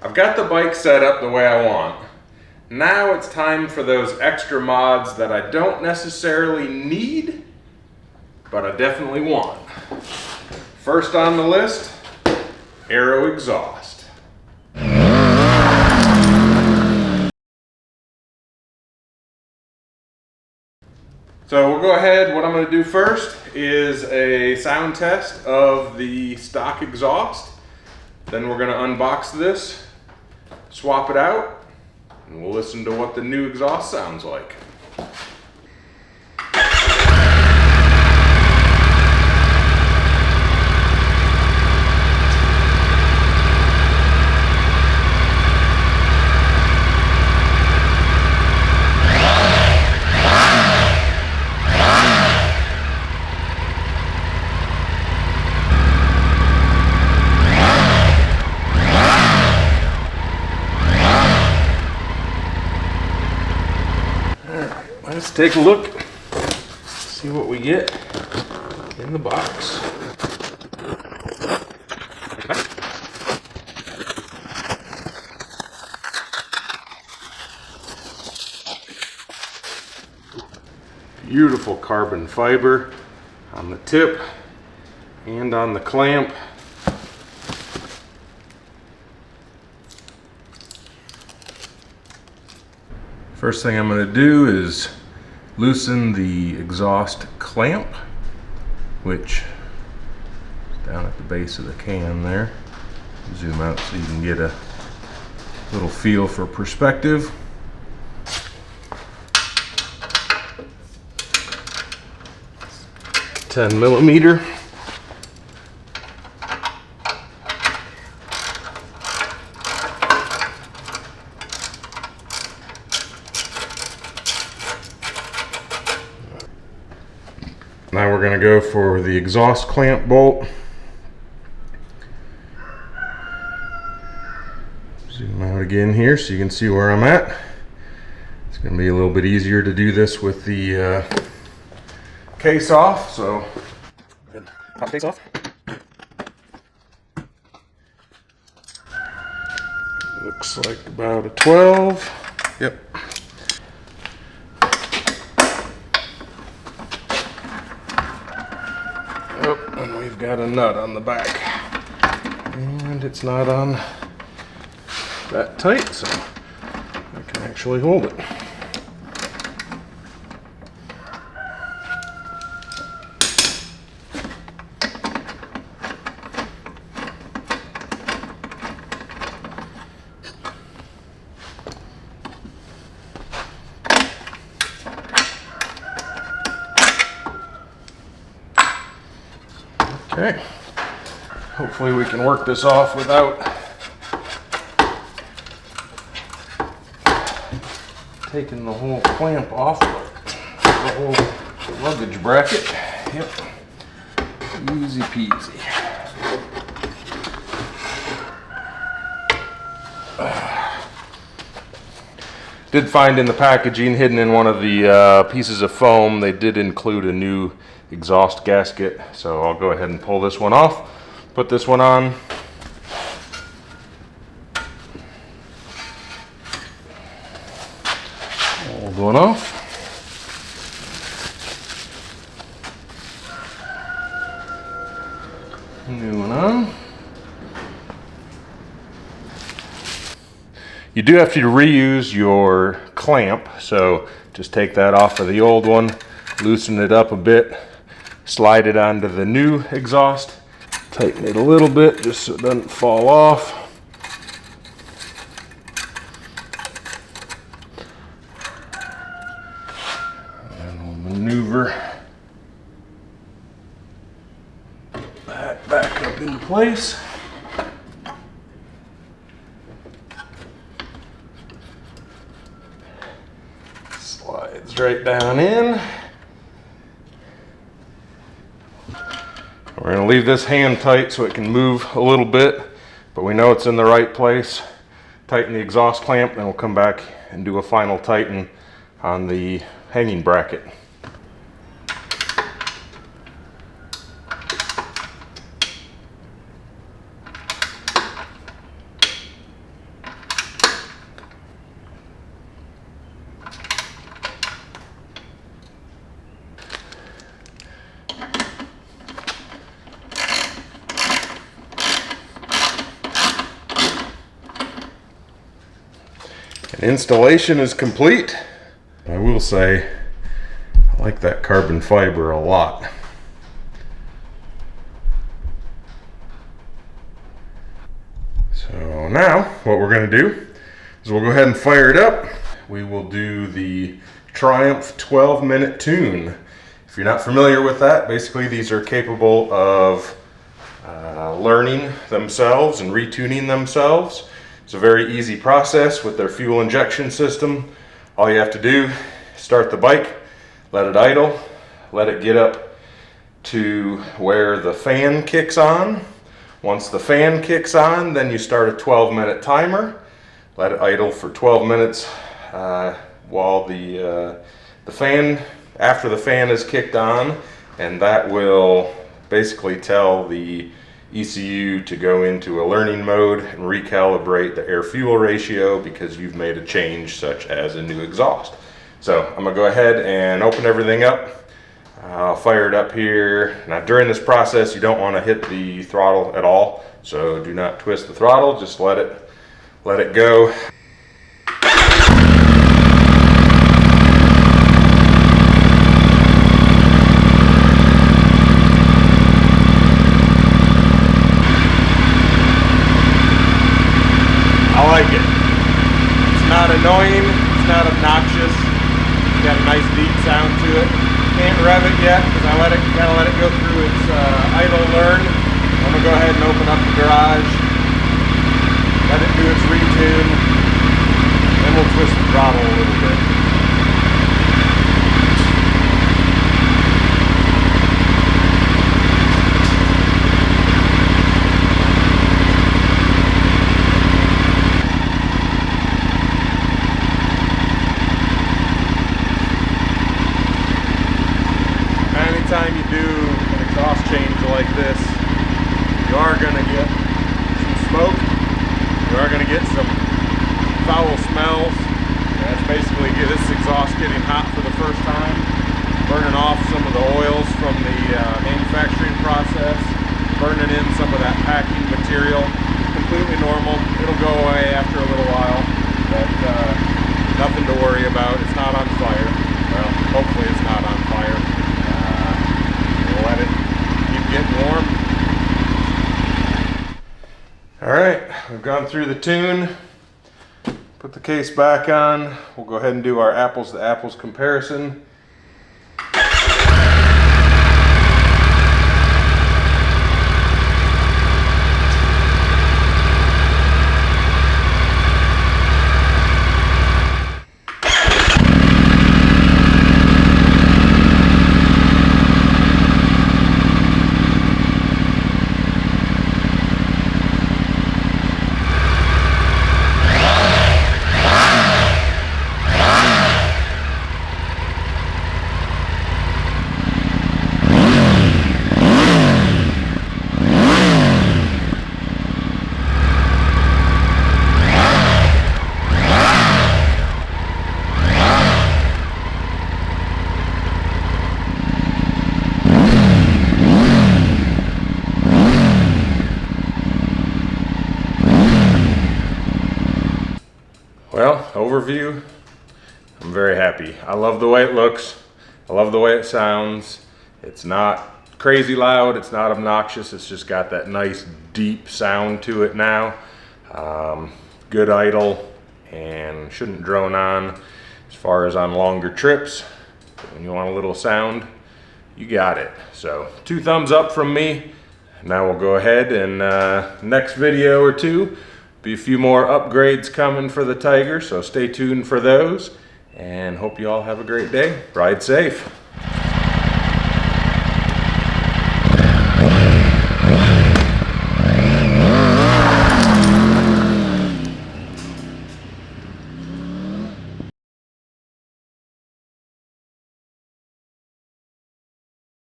I've got the bike set up the way I want. Now it's time for those extra mods that I don't necessarily need, but I definitely want. First on the list, aero exhaust. So we'll go ahead, what I'm going to do first is a sound test of the stock exhaust. Then we're going to unbox this, swap it out, and we'll listen to what the new exhaust sounds like. Let's take a look, see what we get in the box. Beautiful carbon fiber on the tip and on the clamp. First thing I'm going to do is loosen the exhaust clamp, which is down at the base of the can there. Zoom out so you can get a little feel for perspective. It's 10 millimeter. Now we're going to go for the exhaust clamp bolt. Zoom out again here so you can see where I'm at. It's going to be a little bit easier to do this with the case off, so pop the case off. Looks like about a 12. Yep. And we've got a nut on the back, and it's not on that tight, so I can actually hold it. Okay, hopefully we can work this off without taking the whole clamp off, the whole luggage bracket. Yep, easy peasy. Did find in the packaging, hidden in one of the pieces of foam, they did include a new exhaust gasket, so I'll go ahead and pull this one off, put this one on. Old one off. New one on. You do have to reuse your clamp, so just take that off of the old one, loosen it up a bit, slide it onto the new exhaust, tighten it a little bit just so it doesn't fall off. And we'll maneuver that back up into place. Slides right down in. We're going to leave this hand tight so it can move a little bit, but we know it's in the right place. Tighten the exhaust clamp, then we'll come back and do a final tighten on the hanging bracket. Installation is complete. I will say, I like that carbon fiber a lot. So now, what we're going to do is we'll go ahead and fire it up. We will do the Triumph 12-minute tune. If you're not familiar with that, basically these are capable of learning themselves and retuning themselves. It's a very easy process with their fuel injection system. All you have to do, start the bike, let it idle, let it get up to where the fan kicks on. Once the fan kicks on, then you start a 12-minute timer. Let it idle for 12 minutes while the fan, after the fan is kicked on, and that will basically tell the ECU to go into a learning mode and recalibrate the air-fuel ratio because you've made a change such as a new exhaust. So I'm gonna go ahead and open everything up. I'll fire it up here. Now during this process, you don't want to hit the throttle at all, so do not twist the throttle, just let it go. I like it. It's not annoying, it's not obnoxious. It's got a nice deep sound to it. Can't rev it yet because I gotta let it go through its idle learn. I'm gonna go ahead and open up the garage, let it do its retune, then we'll twist the throttle a little bit. Anytime you do an exhaust change like this, you are going to get some smoke, you are going to get some foul smells. That's basically this exhaust getting hot for the first time, burning off some of the oils from the manufacturing process, burning in some of that packing material. Completely normal. It'll go away after a little while, but nothing to worry about. It's not on fire. Well, hopefully it's not on fire. Let it keep getting warm. Alright, we've gone through the tune. Put the case back on. We'll go ahead and do our apples to apples comparison. Well, overview, I'm very happy. I love the way it looks. I love the way it sounds. It's not crazy loud. It's not obnoxious. It's just got that nice deep sound to it now. Good idle and shouldn't drone on as far as on longer trips. When you want a little sound, you got it. So 2 thumbs up from me. Now we'll go ahead and next video or two, be a few more upgrades coming for the Tiger, so stay tuned for those, and hope you all have a great day. Ride safe.